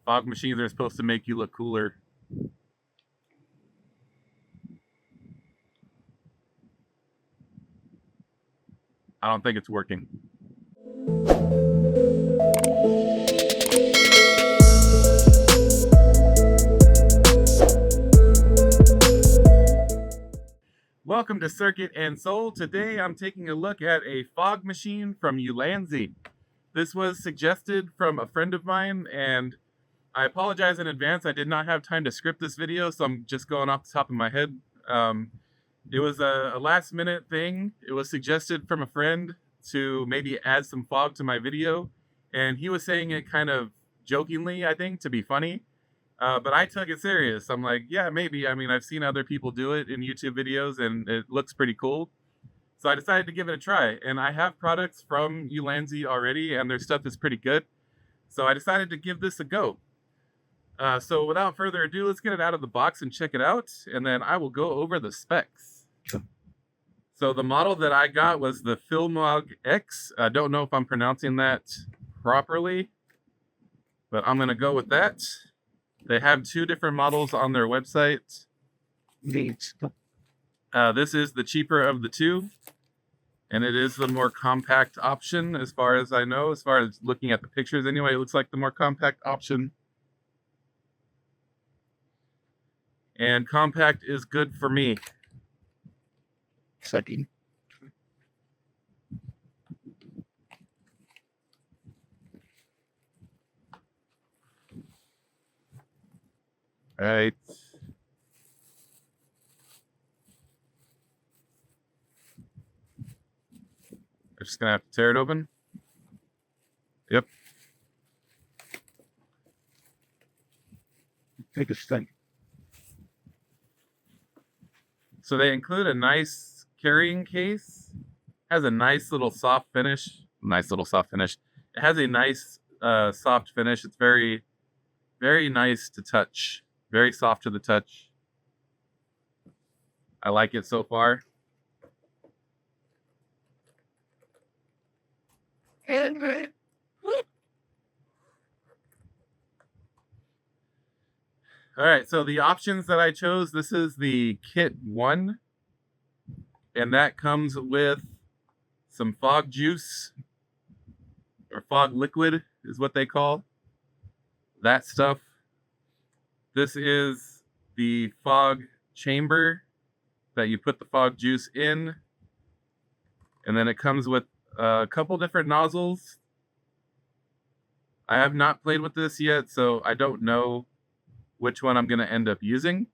Fog machines are supposed to make you look cooler. I don't think it's working. Welcome to Circuit and Soul. Today I'm taking a look at a fog machine from Ulanzi. This was suggested from a friend of mine, and I apologize in advance. I did not have time to script this video, so I'm just going off the top of my head. It was a last minute thing. It was suggested from a friend to maybe add some fog to my video, and he was saying it kind of jokingly, I think, to be funny. But I took it serious. I'm like, yeah, maybe. I mean, I've seen other people do it in YouTube videos, and it looks pretty cool. So I decided to give it a try. And I have products from Ulanzi already, and their stuff is pretty good. So I decided to give this a go. So without further ado, let's get it out of the box and check it out, and then I will go over the specs. So the model that I got was the FILMOG X. I don't know if I'm pronouncing that properly, but I'm going to go with that. They have two different models on their website. This is the cheaper of the two, and it is the more compact option as far as I know, as far as looking at the pictures anyway. It looks like the more compact option. And compact is good for me. Second. All right. I'm just gonna have to tear it open. Yep. Take a second. So they include a nice carrying case. Has a nice little soft finish. Nice little soft finish. It has a nice soft finish. It's very, very nice to touch. Very soft to the touch. I like it so far. All right, so the options that I chose, this is the kit 1, and that comes with some fog juice, or fog liquid is what they call that stuff. This is the fog chamber that you put the fog juice in, and then it comes with a couple different nozzles. I have not played with this yet, so I don't know which one I'm going to end up using,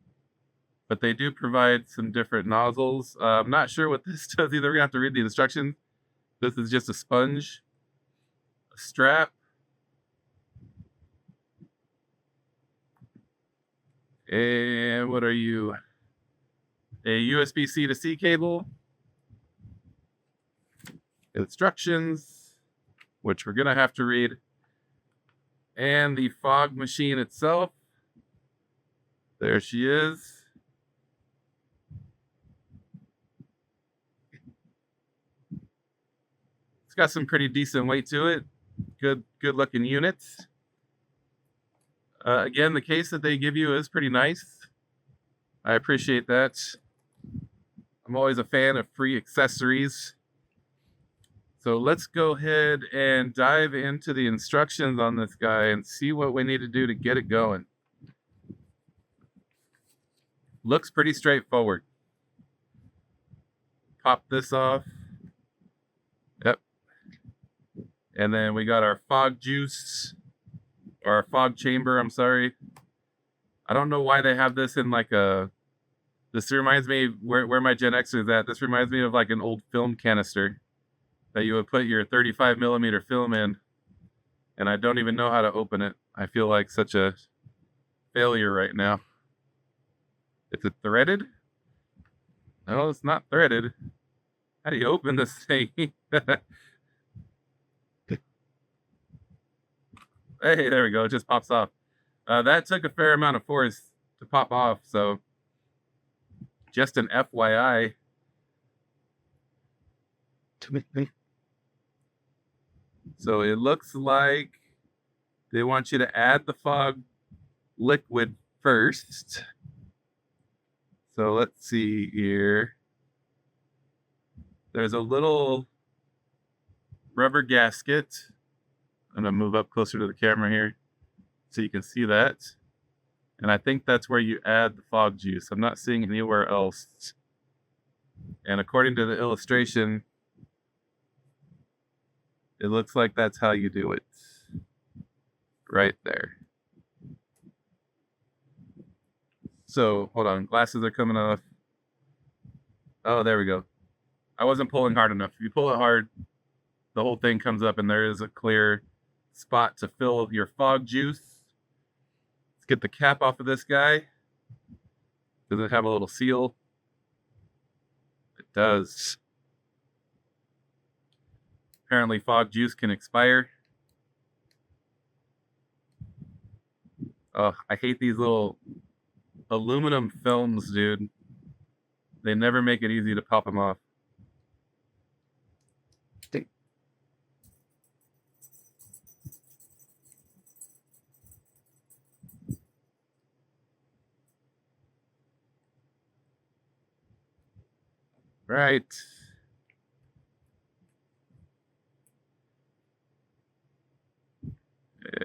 but they do provide some different nozzles. I'm not sure what this does either. We're going to have to read the instructions. This is just a sponge, a strap, and what are you? A USB-C to C cable, instructions, which we're going to have to read, and the fog machine itself. There she is. It's got some pretty decent weight to it. Good looking units. Again, the case that they give you is pretty nice. I appreciate that. I'm always a fan of free accessories. So let's go ahead and dive into the instructions on this guy and see what we need to do to get it going. Looks pretty straightforward. Pop this off. Yep. And then we got our fog juice, or our fog chamber, I'm sorry. I don't know why they have this in like a, this reminds me where my Gen X is at. This reminds me of like an old film canister that you would put your 35 millimeter film in. And I don't even know how to open it. I feel like such a failure right now. Is it threaded? No, it's not threaded. How do you open this thing? Hey, there we go. It just pops off. That took a fair amount of force to pop off, so just an FYI. So it looks like they want you to add the fog liquid first. So let's see here. There's a little rubber gasket. I'm gonna move up closer to the camera here so you can see that. And I think that's where you add the fog juice. I'm not seeing anywhere else. And according to the illustration, it looks like that's how you do it. Right there. So, hold on. Glasses are coming off. Oh, there we go. I wasn't pulling hard enough. If you pull it hard, the whole thing comes up and there is a clear spot to fill your fog juice. Let's get the cap off of this guy. Does it have a little seal? It does. Apparently fog juice can expire. Oh, I hate these little aluminum films, dude. They never make it easy to pop them off. Right.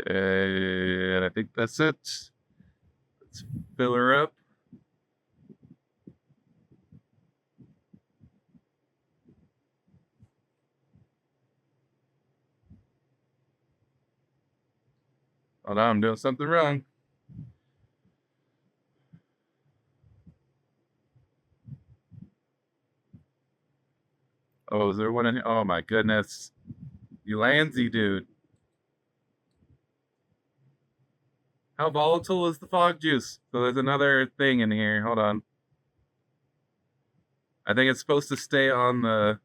And I think that's it. Let's fill her up. Oh, now I'm doing something wrong. Oh, is there one in here? Oh my goodness. Ulanzi, dude. How volatile is the fog juice? So there's another thing in here. Hold on. I think it's supposed to stay on the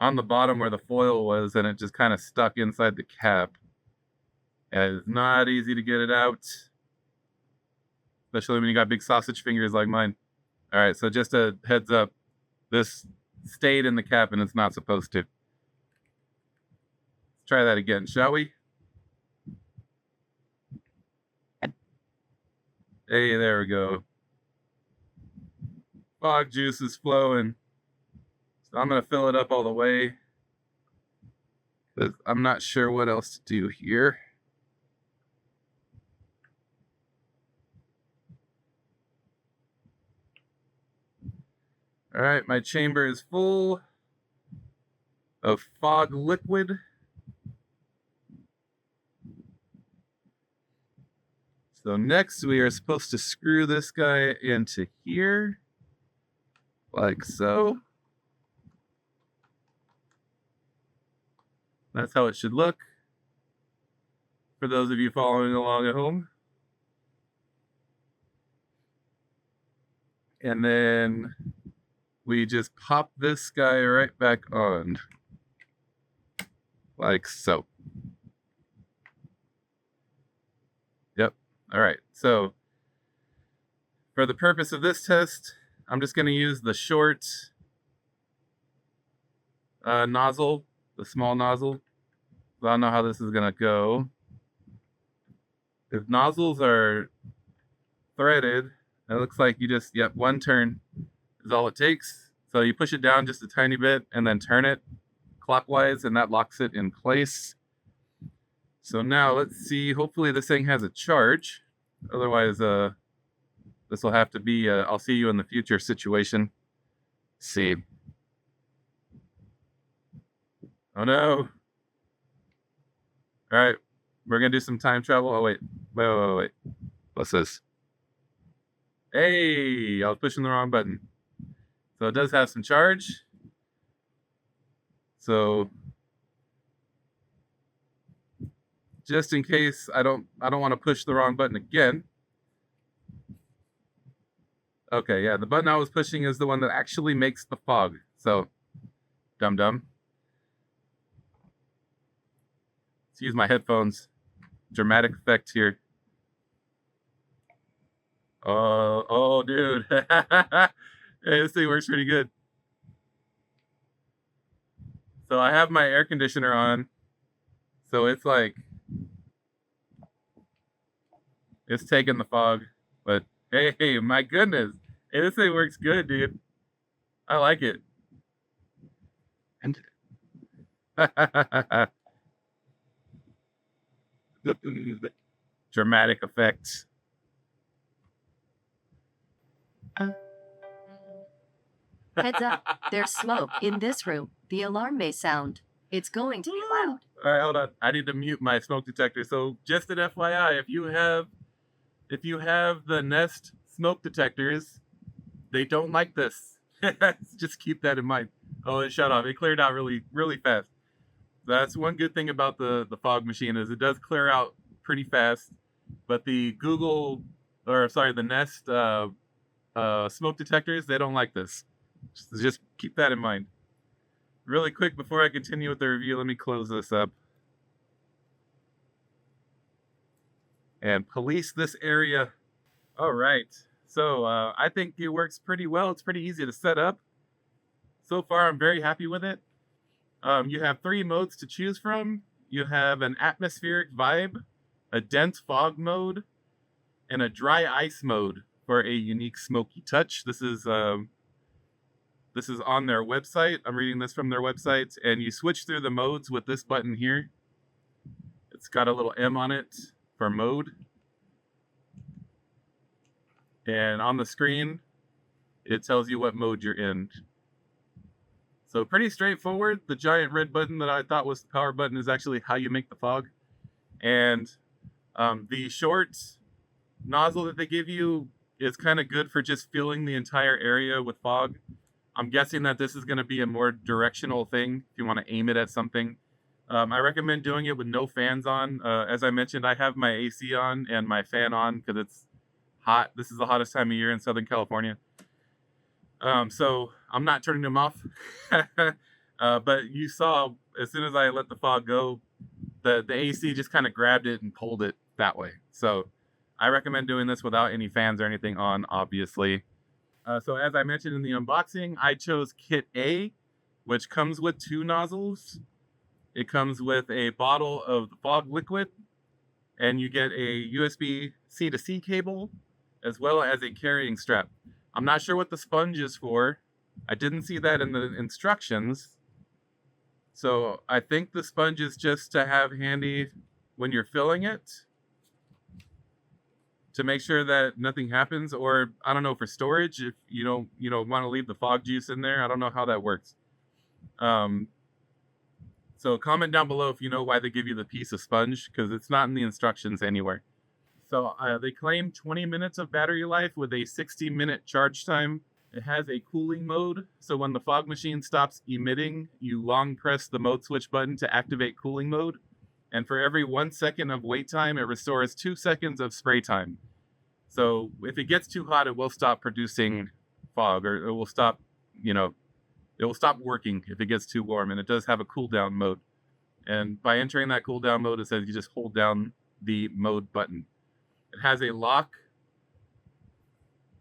bottom where the foil was, and it just kind of stuck inside the cap. And it's not easy to get it out, especially when you got big sausage fingers like mine. All right, so just a heads up, this stayed in the cap and it's not supposed to. Let's try that again, shall we? Hey, there we go. Fog juice is flowing. So I'm gonna fill it up all the way, because I'm not sure what else to do here. All right, my chamber is full of fog liquid. So next we are supposed to screw this guy into here, like so. That's how it should look for those of you following along at home. And then we just pop this guy right back on, like so. Yep. All right. So for the purpose of this test, I'm just going to use the short nozzle, the small nozzle. I don't know how this is going to go. If nozzles are threaded, it looks like you just, yep, one turn is all it takes. So you push it down just a tiny bit and then turn it clockwise, and that locks it in place. So now let's see, hopefully this thing has a charge. Otherwise, this will have to be a I'll see you in the future situation. Let's see. Oh no. All right, we're gonna do some time travel. Oh wait. What's this? Hey, I was pushing the wrong button. So it does have some charge. So just in case I don't want to push the wrong button again. Okay, yeah, the button I was pushing is the one that actually makes the fog. So dum-dum. Let's use my headphones. Dramatic effect here. Oh, dude. Hey, this thing works pretty good. So I have my air conditioner on. So it's like It's taking the fog, but hey, my goodness. Hey, this thing works good, dude. I like it. And dramatic effects. Heads up, there's smoke in this room. The alarm may sound. It's going to be loud. All right, hold on. I need to mute my smoke detector. So just an FYI, if you have the Nest smoke detectors, they don't like this. Just keep that in mind. Oh, it shut off. It cleared out really, really fast. That's one good thing about the fog machine is it does clear out pretty fast. But the the Nest smoke detectors, they don't like this. Just keep that in mind. Really quick, before I continue with the review, let me close this up and police this area. All right. So I think it works pretty well. It's pretty easy to set up. So far, I'm very happy with it. You have 3 modes to choose from. You have an atmospheric vibe, a dense fog mode, and a dry ice mode for a unique smoky touch. This is on their website. I'm reading this from their website, and you switch through the modes with this button here. It's got a little M on it for mode. And on the screen, it tells you what mode you're in. So pretty straightforward. The giant red button that I thought was the power button is actually how you make the fog. And the short nozzle that they give you is kind of good for just filling the entire area with fog. I'm guessing that this is going to be a more directional thing if you want to aim it at something. I recommend doing it with no fans on. As I mentioned, I have my AC on and my fan on because it's hot. This is the hottest time of year in Southern California. So I'm not turning them off. But you saw, as soon as I let the fog go, the AC just kind of grabbed it and pulled it that way. So I recommend doing this without any fans or anything on, obviously. So as I mentioned in the unboxing, I chose Kit A, which comes with 2 nozzles. It comes with a bottle of the fog liquid, and you get a USB C-to-C cable, as well as a carrying strap. I'm not sure what the sponge is for. I didn't see that in the instructions. So I think the sponge is just to have handy when you're filling it, to make sure that nothing happens, or I don't know, for storage, if you don't want to leave the fog juice in there. I don't know how that works. So comment down below if you know why they give you the piece of sponge, because it's not in the instructions anywhere. So they claim 20 minutes of battery life with a 60-minute charge time. It has a cooling mode, so when the fog machine stops emitting, you long press the mode switch button to activate cooling mode. And for every 1 second of wait time, it restores 2 seconds of spray time. So if it gets too hot, it will stop producing fog, or it will stop, it will stop working if it gets too warm. And it does have a cool down mode. And by entering that cool down mode, it says you just hold down the mode button. It has a lock.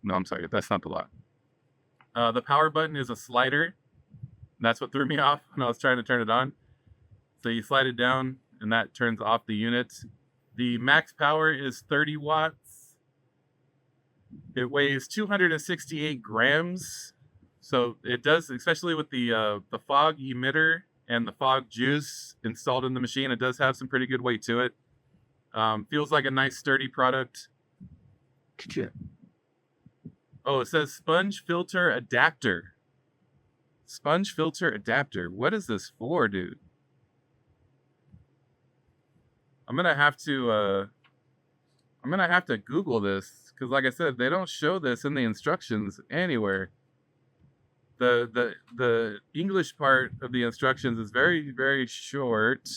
No, I'm sorry, that's not the lock. The power button is a slider. That's what threw me off when I was trying to turn it on. So you slide it down, and that turns off the unit. The max power is 30 watts. It weighs 268 grams. So it does, especially with the fog emitter and the fog juice installed in the machine, it does have some pretty good weight to it. Feels like a nice sturdy product. Oh, it says sponge filter adapter. Sponge filter adapter. What is this for, dude? I'm gonna have to Google this, because like I said, they don't show this in the instructions anywhere. The English part of the instructions is very, very short.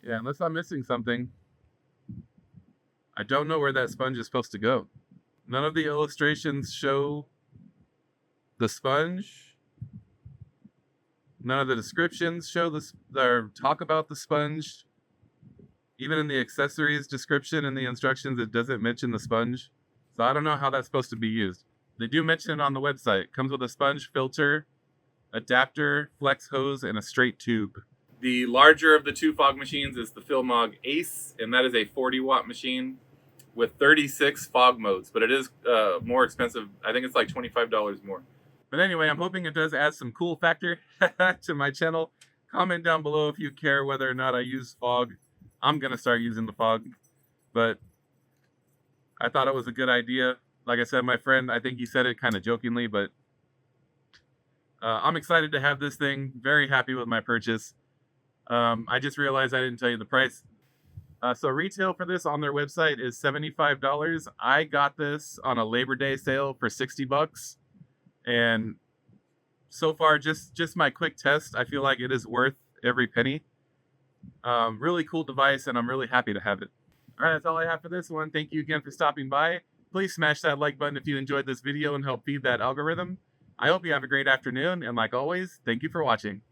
Yeah, unless I'm missing something. I don't know where that sponge is supposed to go. None of the illustrations show the sponge. None of the descriptions show this or talk about the sponge. Even in the accessories description in the instructions, it doesn't mention the sponge. So I don't know how that's supposed to be used. They do mention it on the website. It comes with a sponge filter, adapter, flex hose, and a straight tube. The larger of the 2 fog machines is the FILMOG Ace, and that is a 40-watt machine with 36 fog modes, but it is more expensive. I think it's like $25 more. But anyway, I'm hoping it does add some cool factor to my channel. Comment down below if you care whether or not I use fog. I'm going to start using the fog, but I thought it was a good idea. Like I said, my friend, I think he said it kind of jokingly, but I'm excited to have this thing. Very happy with my purchase. I just realized I didn't tell you the price. So retail for this on their website is $75. I got this on a Labor Day sale for $60. And so far, just my quick test, I feel like it is worth every penny. Really cool device, and I'm really happy to have it. All right, that's all I have for this one. Thank you again for stopping by. Please smash that like button if you enjoyed this video and help feed that algorithm. I hope you have a great afternoon, and like always, thank you for watching.